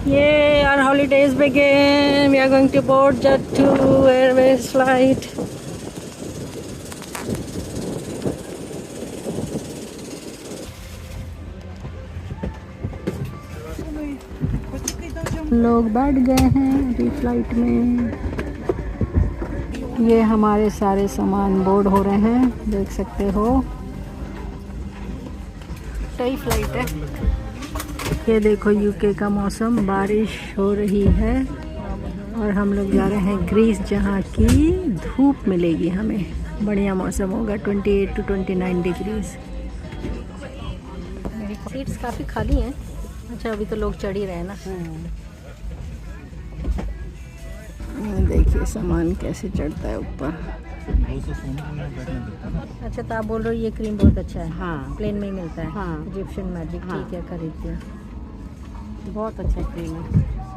Yay, our holidays begin. We are going to board Jet2 Airways flight. लोग बैठ गए हैं अभी फ्लाइट में। ये हमारे सारे सामान बोर्ड हो रहे हैं, देख सकते हो। सही फ्लाइट है। ये देखो यूके का मौसम, बारिश हो रही है और हम लोग जा रहे हैं ग्रीस, जहाँ की धूप मिलेगी हमें। बढ़िया मौसम होगा, 28 to 29 डिग्रीज। सीट्स काफ़ी खाली हैं। अच्छा, अभी तो लोग चढ़ ही रहे हैं ना। देखिए सामान कैसे चढ़ता है ऊपर। अच्छा, तो आप बोल रहे हो ये क्रीम बहुत अच्छा है। हाँ, प्लेन में ही मिलता है। हाँ, इजिप्शियन मैजिक। हाँ, ठीक है, खरीदती हूँ। बहुत अच्छा क्रीम है।